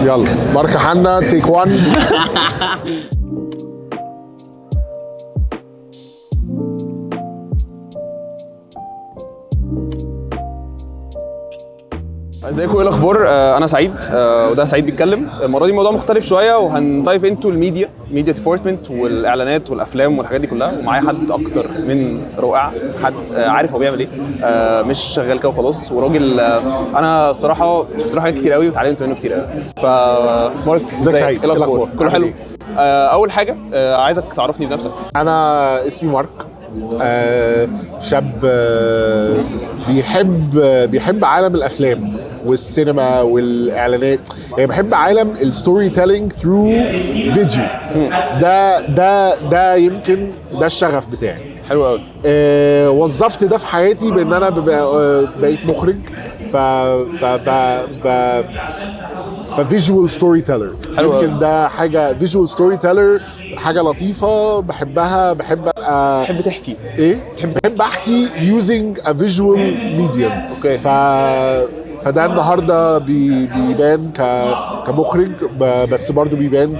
يلا ماركة حنا تيك 1. ازيكم، ايه الاخبار؟ انا سعيد وده سعيد بيتكلم. المره دي موضوع مختلف شويه وهندايف انتو الميديا ديبارتمنت والاعلانات والافلام والحاجات دي كلها، ومعايا حد اكتر من رائع، حد عارف هو بيعمل ايه، مش شغال كده وخلاص، وراجل انا بصراحه شفت له حاجات كتير قوي واتعلمت منه كتير قوي. فمارك ازيك سعيد؟ ايه الاخبار؟ كله حلو. اول حاجه عايزك تعرفني بنفسك. انا اسمي مارك، شاب بيحب عالم الافلام والسينما والاعلانات، يعني بحب عالم الستوري تيلينج ثرو فيديو. ده يمكن ده الشغف بتاعي. حلو قوي. وظفت ده في حياتي بان انا بقيت مخرج، ففيجوال ستوري تيلر. يمكن ده حاجه فيجوال ستوري تيلر، حاجه لطيفه بحبها. بحب تحكي ايه؟ بحب احكي using a visual medium. اوكي. فده النهارده بيبان كمخرج، بس برضو بيبان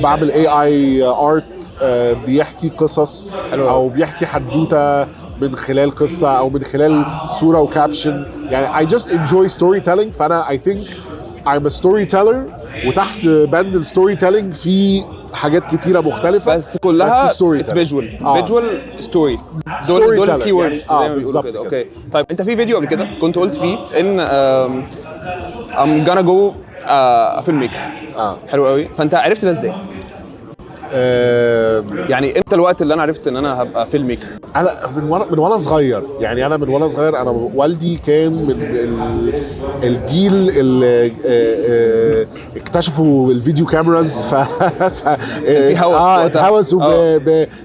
بعمل AI art، بيحكي قصص او بيحكي حدوته من خلال قصه او من خلال صوره وكابشن. يعني I just enjoy storytelling. فانا I think I'm a storyteller، وتحت بند الستوري تيلينج في حاجات كتيره مختلفه بس كلها اتس فيجوال ستوري. دول الكي ووردز زي ما بيقولوا كده. اوكي، طيب انت في فيديو قبل كده كنت قلت فيه ان I'm gonna go a filmmaker. حلو قوي. فانت عرفت ده ازاي؟ يعني امتى الوقت اللي انا عرفت ان انا هبقى فيلم ميكر؟ انا من وانا صغير، يعني انا من وانا صغير. انا والدي كان من الجيل اللي اكتشفوا الفيديو كاميراز، في هوس اتهوس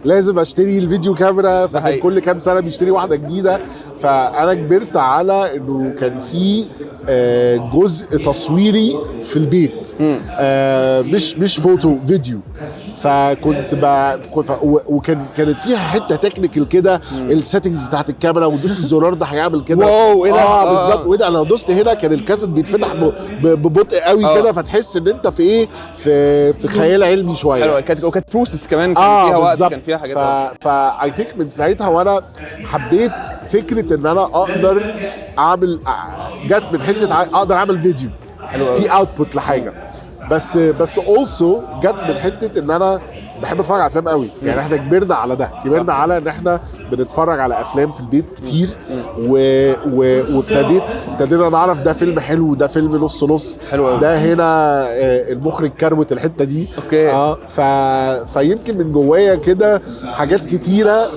لازم اشتري الفيديو كاميرا، فكان كل كام سنه بيشتري واحده جديده. فانا كبرت على انه كان في جزء تصويري في البيت، مش فوتو، فيديو. فكنت كانت فيها حته تكنيكال كده، السيتنجز بتاعت الكاميرا، وتدوس الزرار ده هيعمل كده. واو، ايه ده؟ بالظبط. وايه ده؟ انا لو دوست هنا كان الكاسيت بيتفتح ببطء قوي كده، فتحس ان انت في ايه، في خيال علمي شويه. حلو. كانت بروسس كمان، كان فيها وقت، كان فيها حاجات. فاي ثينك من ساعتها وانا حبيت فكره ان انا اقدر اعمل، جت من حته اقدر اعمل فيديو في اوتبوت لحاجه. بس اولسو جت من حته ان انا بحب اتفرج على افلام قوي. يعني احنا كبرنا على ده، كبرنا على ان احنا بنتفرج على افلام في البيت كتير، وابتدينا نعرف ده فيلم حلو وده فيلم نص نص. ده هنا المخرج كروت الحته دي. اوكي. فيمكن من جوايا كده حاجات كتيره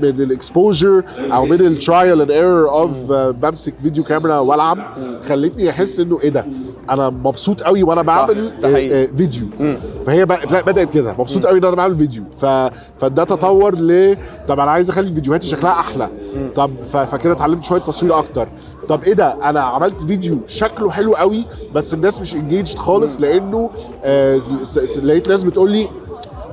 من الاكسبوجر او من الترايل اند ايرور اوف بمسك فيديو كاميرا والعب، خلتني احس انه ايه ده، انا مبسوط قوي وانا بعمل فيديو. فهي بدات كده، مبسوط قوي ان انا بعمل فيديو. فده تطور طب انا عايز اخلي فيديوهاتي شكلها احلى. طب فكده اتعلمت شويه تصوير اكتر. طب ايه ده، انا عملت فيديو شكله حلو قوي بس الناس مش انجيجد خالص، لانه لقيت ناس بتقول لي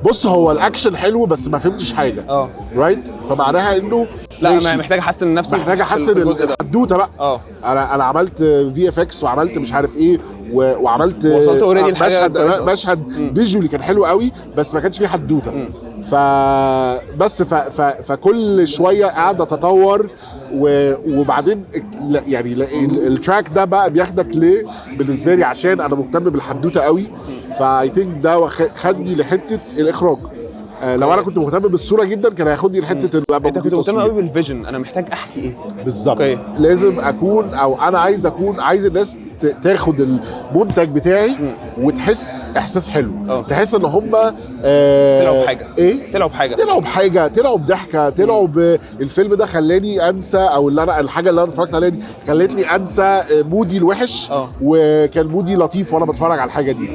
بص هو الاكشن حلو بس ما فهمتش حاجه. رايت. فمعناها انه لا، محتاج احسن نفسي، محتاج احسن الحدوته بقى. انا عملت في اف اكس وعملت مش عارف ايه وعملت وصلت اوريدي مشهد فيجوالي كان حلو قوي بس ما كانش فيه حدوته. فكل شويه قاعد اتطور، وبعدين يعني التراك ده بقى بياخدك بالنسبه لي عشان انا مهتم بالحدوته قوي. فاي ثينك ده خدني لحته الاخراج. لو انا كنت مهتم بالصوره جدا كان هياخدني لحته انت كنت مهتم قوي بالفيجن، انا محتاج احكي ايه بالظبط. لازم اكون، او انا عايز الناس تاخد المنتج بتاعي وتحس احساس حلو. تحس ان هم طلعوا بحاجه. ايه؟ طلعوا بضحكه، طلعوا الفيلم ده خلاني انسى، او اللي انا الحاجه اللي انا اتفرجت عليها دي خلتني انسى مودي الوحش، وكان مودي لطيف وانا بتفرج على الحاجه دي.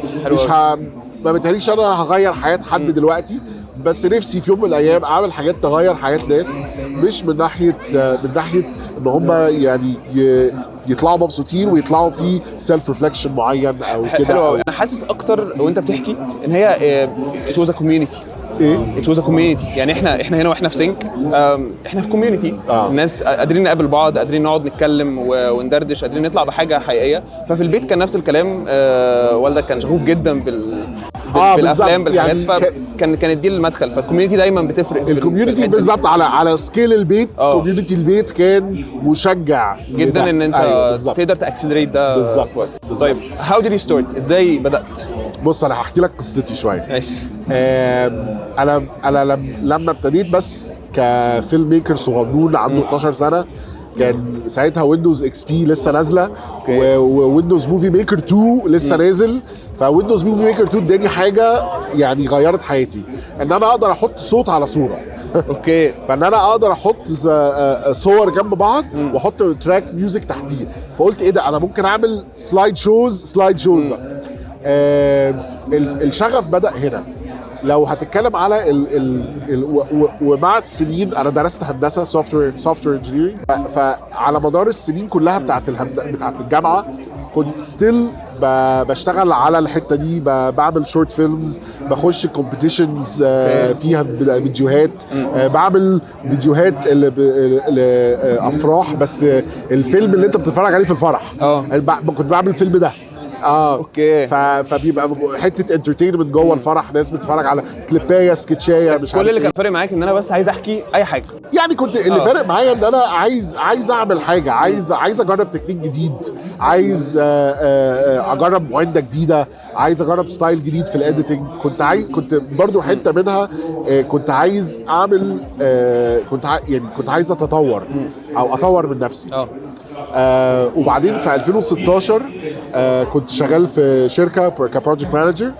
ما بتهيأليش انا هغير حياه حد دلوقتي، بس نفسي في يوم من الايام اعمل حاجات تغير حياه ناس، مش من ناحيه ان هم يعني يطلعوا مبسوطين ويطلعوا في سيلف ريفلكشن معين او كده. حلو قوي. انا حاسس اكتر وانت بتحكي ان هي it was a community. ايه؟ it was a community. يعني احنا هنا واحنا في سينك، احنا في كوميونتي. الناس قادرين نقابل بعض، قادرين نقعد نتكلم وندردش، قادرين نطلع بحاجه حقيقيه. ففي البيت كان نفس الكلام. والدك كان شغوف جدا بالافلام بالحاجات، يعني كانت دي المدخل. فالكوميونتي دايما بتفرق. الكوميونتي بالظبط على سكيل البيت. كوميونتي البيت كان مشجع جدا ان انت تقدر تاكسلريت ده بالظبط. طيب هاو ديد يو ستارت؟ ازاي بدات؟ بص انا هحكي لك قصتي شويه. ماشي. انا لما ابتديت بس كفيلم ميكر صغنون عنده 12 سنه، كان ساعتها ويندوز اكس بي لسه نازله، وويندوز موفي ميكر 2 لسه نازل. فويندوز موفي ميكر 2 اداني حاجه يعني غيرت حياتي، ان انا اقدر احط صوت على صوره. اوكي. فان انا اقدر احط صور جنب بعض واحط تراك ميوزك تحتيه. فقلت ايه ده، انا ممكن اعمل سلايد شوز بقى. الشغف بدأ هنا. لو هتتكلم على ومع السنين انا درست هندسه سوفت وير انجينيرنج، فعلى مدار السنين كلها بتاعت الجامعه كنت ستيل بشتغل على الحته دي، بعمل شورت فيلمز، بخش كومبيتيشنز فيها فيديوهات، بعمل فيديوهات لافراح، بس الفيلم اللي انت بتتفرج عليه في الفرح. كنت بعمل الفيلم ده. اوكي. فبيبقى حته انترتينمنت جوه الفرح، ناس بتتفرج على كليبايه سكتشايه مش كل اللي كان فارق معاك ان انا بس عايز احكي اي حاجه. يعني كنت اللي فارق معايا ان انا عايز اعمل حاجه، عايز اجرب تكنيك جديد، عايز اجرب معده جديده، عايز اجرب ستايل جديد في الاديتنج. كنت برضو حته منها كنت عايز اعمل كنت عايز اتطور او اطور من نفسي. وبعدين في 2016 كنت شغال في شركه كبروجكت مانجر،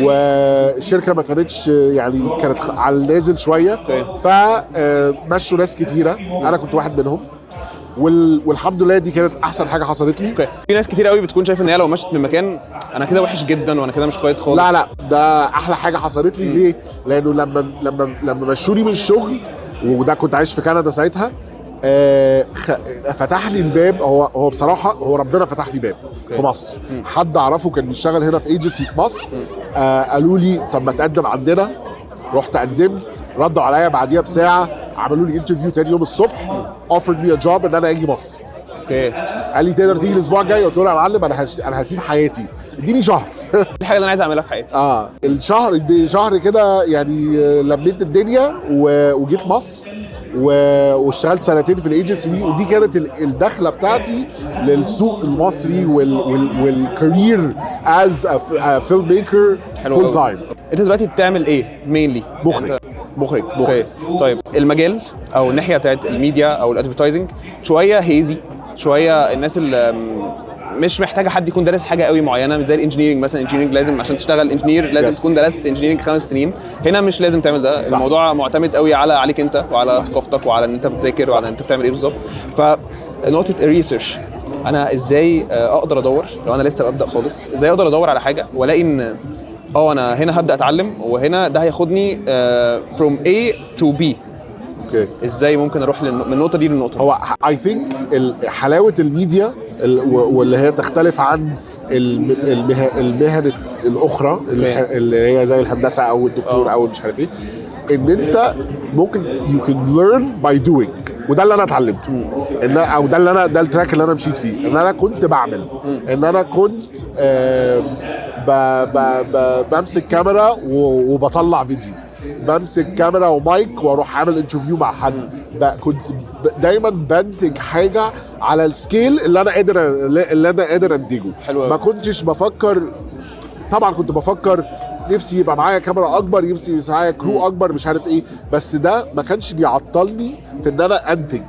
والشركه ما كانتش يعني كانت على النازل شويه، فمشوا ناس كتيره، انا كنت واحد منهم. والحمد لله دي كانت احسن حاجه حصلت لي. في ناس كتير قوي بتكون شايفه ان هي لو مشت من مكان انا كده وحش جدا وانا كده مش كويس خالص. لا ده احلى حاجه حصلت لي. ليه؟ لانه لما مشوني من الشغل، وده كنت عايش في كندا ساعتها، فتح لي الباب. هو بصراحه ربنا فتح لي باب في مصر. حد اعرفه كان بيشتغل هنا في ايجنسي في مصر، قالوا لي طب ما تقدم عندنا. رحت قدمت، ردوا عليا بعديها بساعه، عملوا لي انترفيو تاني يوم الصبح، offered me a job ان انا اجي مصر. اوكي. قال لي تقدر تيجي الاسبوع الجاي؟ قلت له يا معلم انا هسيب حياتي، اديني شهر. دي الحاجه اللي انا عايز اعملها في حياتي. شهر كده يعني لميت الدنيا وجيت مصر، واشتغلت سنتين في الايجنسي دي. ودي كانت الدخله بتاعتي للسوق المصري والكارير از فيلم ميكر فول تايم. انت دلوقتي بتعمل ايه مينلي؟ مخرج. اوكي. طيب المجال او الناحيه بتاعت الميديا او الادفرتايزنج شويه هيزي، شويه الناس اللي مش محتاجه حد يكون دارس حاجه قوي معينه، مش زي الانجينيرنج مثلا. الانجينيرنج لازم عشان تشتغل انجينير لازم تكون درست انجينيرنج 5 سنين. هنا مش لازم تعمل ده. صح. الموضوع معتمد قوي عليك انت وعلى ثقافتك وعلى ان انت بتذاكر وعلى ان انت بتعمل ايه بالظبط. فنقطه الريسيرش، انا ازاي اقدر ادور لو انا لسه ببدا خالص؟ ازاي اقدر ادور على حاجه والاقي ان انا هنا هبدا اتعلم، وهنا ده هياخدني from A to B. اوكي. ازاي ممكن اروح من النقطه دي للنقطه؟ هو I think حلاوه الميديا واللي هي تختلف عن المهن الاخرى اللي هي زي الهندسه او الدكتور او مش عارف ايه، ان انت ممكن you can learn by doing. وده اللي انا اتعلمته، او ده التراك اللي انا مشيت فيه. ان انا كنت بعمل، ان انا كنت بمسك كاميرا وبطلع فيديو، بمسك كاميرا ومايك واروح اعمل انترفيو مع حد. كنت دايما بنتج حاجه على السكيل اللي انا قادر انتجه. ما كنتش بفكر. طبعا كنت بفكر نفسي يبقى معايا كاميرا اكبر، نفسي يبقى معايا كرو اكبر، مش عارف ايه، بس ده ما كانش بيعطلني في ان انا انتج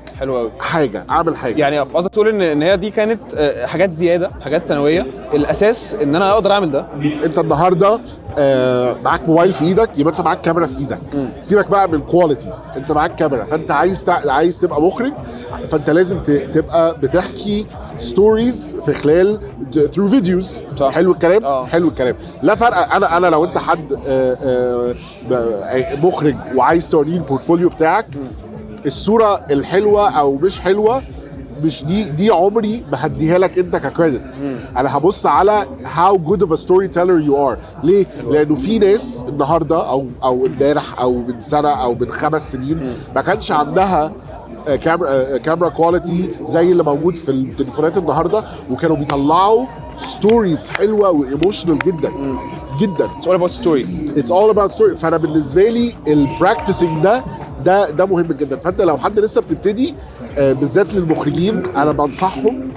حاجه، اعمل حاجه. يعني قصدك تقول ان هي دي كانت حاجات زياده، حاجات ثانويه، الاساس ان انا اقدر اعمل ده. انت النهارده معاك موبايل في ايدك، يبقى انت معاك كاميرا في ايدك. سيبك بقى من كواليتي، انت معاك كاميرا، فانت عايز تبقى مخرج، فانت لازم تبقى بتحكي ستوريز في خلال ثرو فيديوز. حلو الكلام. حلو الكلام. لا فرق. انا لو انت حد مخرج وعايز توريني البورتفوليو بتاعك، الصوره الحلوه او مش حلوه مش دي عمري ما هديها لك انت ككريدت. انا هبص على how good of a storyteller you are. ليه؟ لانه في ناس النهارده او امبارح او من سنه او من 5 سنين ما كانش عندها كاميرا كواليتي زي اللي موجود في التليفونات النهارده، وكانوا بيطلعوا ستوريز حلوه وايموشنال جدا جدا. It's all about story. It's all about story. فانا بالنسبه لي البراكتسنج ده مهم جدا. فانت لو حد لسه بتبتدي بالذات للمخرجين انا بنصحهم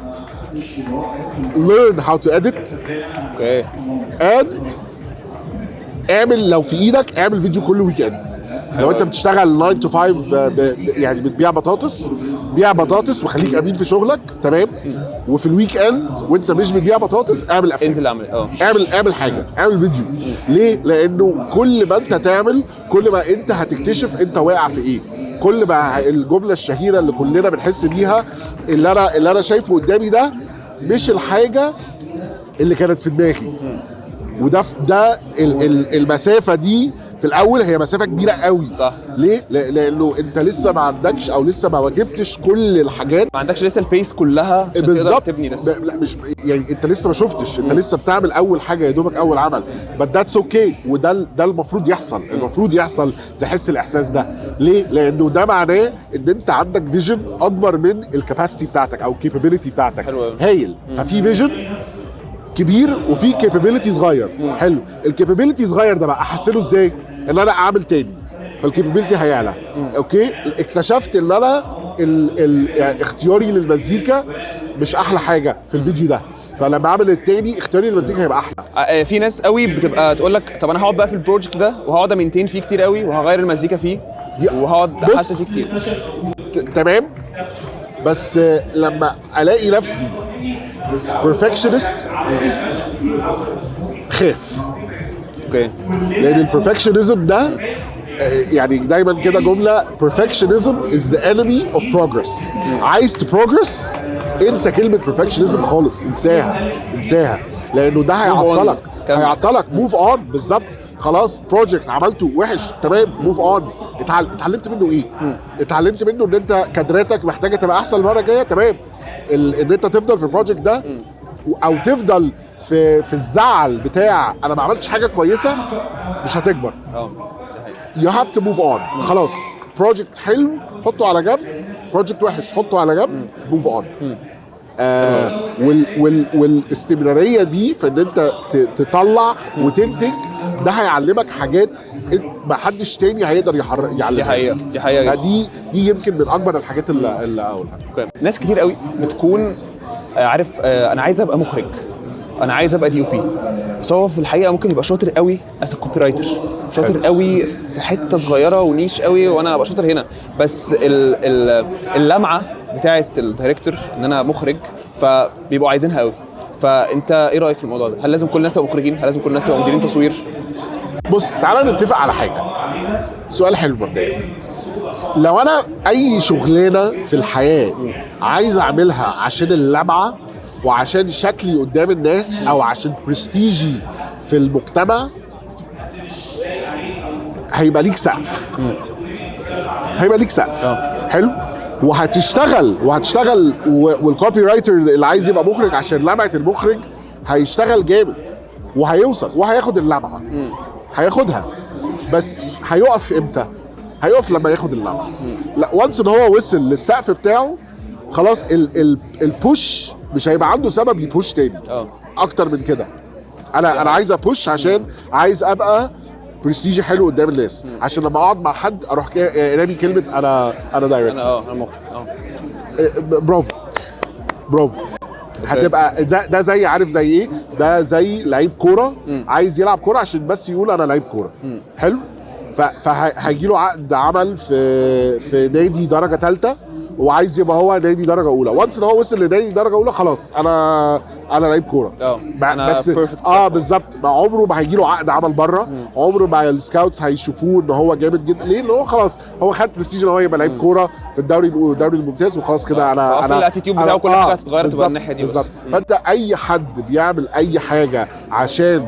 learn how to edit. اوكي. and اعمل لو في ايدك اعمل فيديو كل ويك اند. لو انت بتشتغل 9 to 5 يعني بتبيع بطاطس، بيع بطاطس وخليك امين في شغلك تمام. وفي الويك اند وانت مش بتبيع بطاطس اعمل افلام، انزل اعمل اعمل حاجه، اعمل فيديو. ليه؟ لانه كل ما انت تعمل كل ما انت هتكتشف انت واقع في ايه. كل ما الجمله الشهيره اللي كلنا بنحس بيها اللي انا شايفه قدامي ده مش الحاجه اللي كانت في دماغي. وده المسافه دي في الاول هي مسافه كبيره قوي. صح. ليه؟ لانه انت لسه ما عندكش او لسه ما واجبتش كل الحاجات، ما عندكش لسه البيس كلها عشان تقدر تبني لسه. لا مش يعني انت لسه ما شفتش، انت لسه بتعمل اول حاجه يا دوبك اول عمل. but that's okay. وده المفروض يحصل. المفروض يحصل تحس الاحساس ده. ليه؟ لانه ده معناه ان انت عندك فيجن اكبر من الكاباسيتي بتاعتك او الكابابيلتي بتاعتك. حلو. هايل. ففي فيجن كبير وفي كابابيلتي صغير. حلو. الكابابيلتي صغير ده بقى احسنه ازاي؟ ان انا اعمل تاني فالكابابيلتي هيعلى. اوكي. اكتشفت ان انا يعني اختياري للمزيكا مش احلى حاجه في الفيديو ده، فلما اعمل التاني اختياري للمزيكا هيبقى احلى. في ناس قوي بتبقى تقول لك طب انا هقعد بقى في البروجكت ده وهقعد امينتين فيه كتير قوي وهغير المزيكا فيه وهقعد احسن فيه كتير. تمام. بس لما الاقي نفسي perfectionist خاف. اوكي. لان البرفكشنزم ده يعني دايما كده جمله perfectionism is the enemy of progress. عايز تبروجرس انسى كلمه perfectionism خالص، انساها لانه ده هيعطلك. موف اون. بالظبط. خلاص بروجكت عملته وحش تمام، موف اون. اتعلمت منه ايه؟ اتعلمت منه ان انت كادراتك محتاجه تبقى احسن المره الجايه تمام. ان انت تفضل في البروجكت ده او تفضل في الزعل بتاع انا ما عملتش حاجه كويسه مش هتكبر. you have to move on. خلاص بروجكت حلو حطه على جنب، بروجكت وحش حطه على جنب، move on. والاستمراريه دي في ان انت تطلع وتنتج ده هيعلمك حاجات ما حدش تاني هيقدر يعلمها. دي حقيقه. دي يمكن من اكبر الحاجات اللي اقولها. ناس كتير قوي بتكون عارف انا عايز ابقى مخرج، انا عايز ابقى DOP، بس هو في الحقيقه ممكن يبقى شاطر قوي از كوبي رايتر، شاطر قوي في حته صغيره ونيش قوي وانا ابقى شاطر هنا، بس اللمعه بتاعه الدايركتور ان انا مخرج فبيبقوا عايزينها قوي. فانت ايه رايك في الموضوع ده؟ هل لازم كل الناس تبقى مخرجين؟ هل لازم كل الناس تبقى مديرين تصوير؟ بص تعالى نتفق على حاجه. سؤال حلو مبدئيا. لو انا اي شغلانه في الحياه عايز اعملها عشان اللمعه وعشان شكلي قدام الناس او عشان برستيجي في المجتمع هيبقى ليك سقف. حلو. وهتشتغل والكوبي رايتر اللي عايز يبقى مخرج عشان لمعه المخرج هيشتغل جامد وهيوصل وهياخد اللمعه. هياخدها. بس هيقف امتى؟ هيقف لما ياخد اللمعه. لا وانس ان هو وصل للسقف بتاعه خلاص البوش مش هيبقى عنده سبب يبوش تاني. اكتر من كده. انا عايز ابوش عشان عايز ابقى برستيجي حلو قدام الناس، عشان لما اقعد مع حد اروح رامي كلمه انا دايركتور. انا مخرج. برافو. هتبقى ده زي عارف زي ايه؟ ده زي لعيب كوره عايز يلعب كوره عشان بس يقول انا لعيب كوره. حلو. فهيجي له عقد عمل في نادي درجه ثالثه وعايز يبقى هو نادي درجه اولى. وانس ان هو وصل لنادي درجه اولى خلاص انا لعيب كوره. بس بالظبط. عمره ما هيجي له عقد عمل بره، عمره ما السكاوتس هيشوفوه ان هو جامد جدا. ليه؟ لان هو خلاص هو خد برستيج ان هو يبقى لعيب كوره في الدوري الممتاز وخلاص كده. انا اصلا الاتيتيود بتاعه كل حاجه هتتغير تبقى الناحيه دي بالظبط. فانت اي حد بيعمل اي حاجه عشان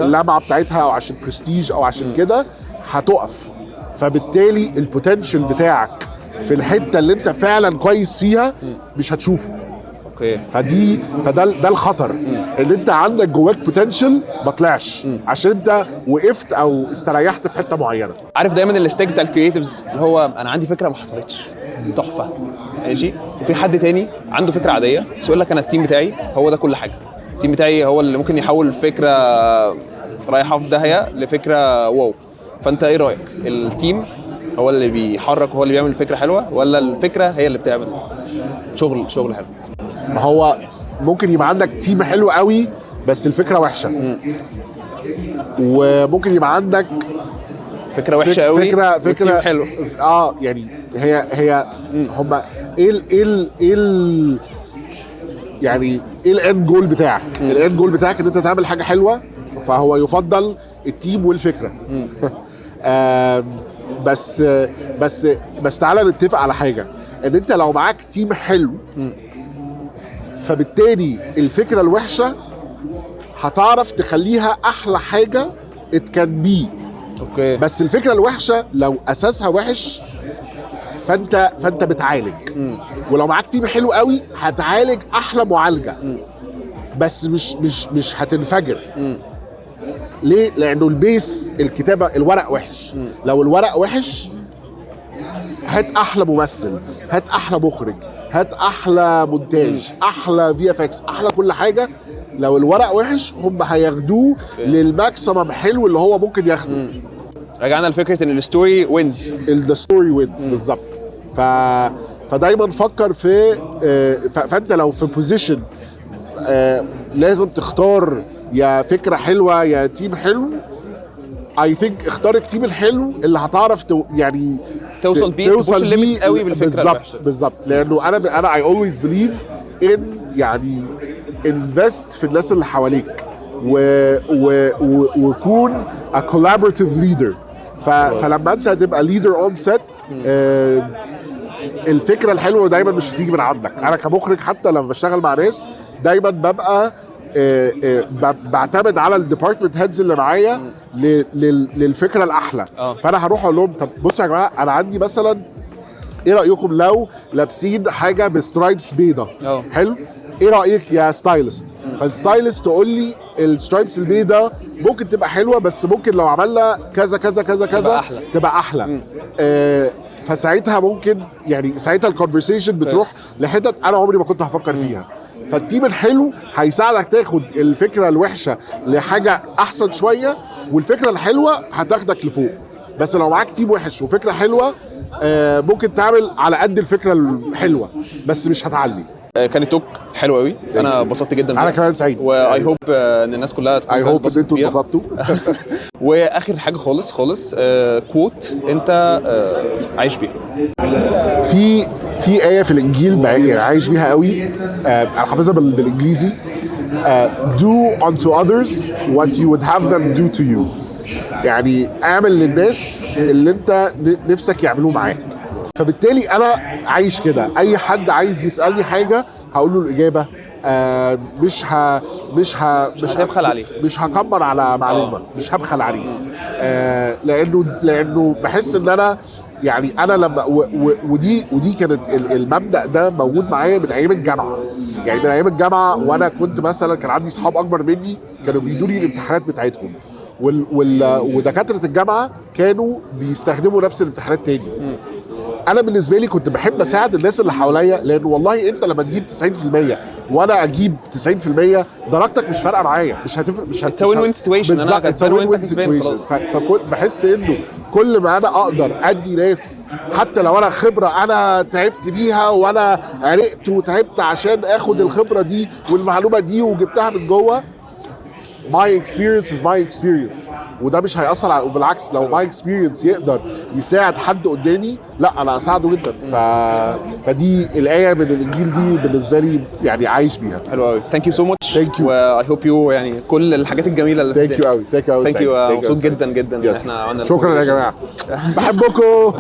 اللمعه بتاعتها او عشان برستيج او عشان كده هتقف. فبالتالي البوتنشال بتاعك في الحته اللي انت فعلا كويس فيها مش هتشوفه. اوكي. فده الخطر، ان انت عندك جواك بوتنشال ما طلعش عشان انت وقفت او استريحت في حته معينه. عارف دايما الستيك بتاع الكرييتيفز اللي هو انا عندي فكره ما حصلتش تحفه ماشي، وفي حد تاني عنده فكره عاديه بس يقول لك انا التيم بتاعي هو ده كل حاجه، التيم بتاعي هو اللي ممكن يحول فكره رايحه في داهيه لفكره واو. فانت ايه رايك، التيم هو اللي بيحرك وهو اللي بيعمل فكره حلوه، ولا الفكره هي اللي بتعمل شغل حلو؟ ما هو ممكن يبقى عندك تيم حلو قوي بس الفكره وحشه، وممكن يبقى عندك فكره وحشه قوي فكره حلو. يعني هي هما ايه يعني ايه الاند جول بتاعك؟ الاند جول بتاعك ان انت تعمل حاجه حلوه، فهو يفضل التيم والفكره. بس تعالى نتفق على حاجه، ان انت لو معاك تيم حلو فبالتالي الفكره الوحشه هتعرف تخليها احلى حاجه it can be. اوكي. بس الفكره الوحشه لو اساسها وحش فانت بتعالج. ولو معاك تيم حلو قوي هتعالج احلى معالجه، بس مش هتنفجر. ليه؟ لانه البيس الكتابه الورق وحش. لو الورق وحش هات احلى ممثل، هات احلى مخرج، هات احلى مونتاج، احلى في اف اكس، احلى كل حاجه. لو الورق وحش هم هياخدوه للماكسيمم حلو اللي هو ممكن ياخده. رجعنا لفكره ان الستوري وينز. الستوري وينز بالظبط. فدايما فكر في فانت لو في بوزيشن لازم تختار يا فكره حلوه يا تيم حلو. اي ثينك اختار التيم الحلو اللي هتعرف يعني توصل بيه الليميت قوي بالفكره الوحشه. بالظبط. لانه انا اي اولويز بليف ان يعني انفست في الناس اللي حواليك وكون a collaborative leader. فلما انت تبقى ليدر اون سيت الفكره الحلوه دايما مش هتيجي من عندك. انا كمخرج حتى لما بشتغل مع ناس دايما ببقى بعتمد على الديبارتمنت هيدز اللي معايا للفكره الاحلى. فانا هروح اقول لهم طب بصوا يا جماعه انا عندي مثلا ايه رايكم لو لابسين حاجه بسترايبس بيضه؟ حلو. ايه رايك يا ستايلست؟ فالستايلست تقول لي السترايبس البيضه ممكن تبقى حلوه بس ممكن لو عملنا كذا كذا كذا كذا تبقى احلى. فساعتها ممكن يعني ساعتها الكونفرسيشن بتروح لحتت انا عمري ما كنت هفكر فيها. فالتيم الحلو هيساعدك تاخد الفكره الوحشه لحاجه احسن شويه، والفكره الحلوه هتاخدك لفوق. بس لو معاك تيم وحش وفكره حلوه ممكن تعمل على قد الفكره الحلوه بس مش هتعلي. كانت توك حلو قوي، انا اتبسطت جدا. انا كمان سعيد، واي هوب ان الناس كلها تكون اي هوب ان انتوا اتبسطتوا. واخر حاجه خالص كوت انت عايش بيها. في آية في الإنجيل يعني عايش بيها قوي، أنا حافظها بالإنجليزي. Do unto others what you would have them do to you. يعني اعمل للناس اللي انت نفسك يعملوه معاك. فبالتالي انا عايش كده، اي حد عايز يسالني حاجه هقول له الاجابه. مش هتبخل عليه، مش هكبر على معلومه، مش هبخل عليه. لانه بحس ان انا يعني انا لما ودي كانت المبدا ده موجود معايا من ايام الجامعه. يعني من ايام الجامعه وانا كنت مثلا كان عندي اصحاب اكبر مني كانوا بيدوني الامتحانات بتاعتهم، ودكاتره الجامعه كانوا بيستخدموا نفس الامتحانات تاني. انا بالنسبه لي كنت بحب اساعد الناس اللي حواليا، لان والله انت لما تجيب 90% وانا اجيب 90% درجتك مش فارقه معايا، مش هتفرق، مش هتسوي وين سيتويشن. انا كسبان وانت كسبان خلاص. فكل بحس انه كل ما انا اقدر ادي ناس حتى لو انا خبره انا تعبت بيها وانا عرقت وتعبت عشان اخد الخبره دي والمعلومه دي وجبتها من جوه. my experience is my experience، وده مش هيأثر على، وبالعكس لو my experience يقدر يساعد حد قدامي لا انا اساعده جدا. فدي الآية من الانجيل دي بالنسبه لي يعني عايش بيها. حلو قوي. ثانك يو سو ماتش. ثانك يو. واي هوب يو يعني كل الحاجات الجميله اللي ثانك يو قوي. ثانك يو. مبسوط جدا جدا ان احنا عملنا. شكرا يا جماعه. بحبكم.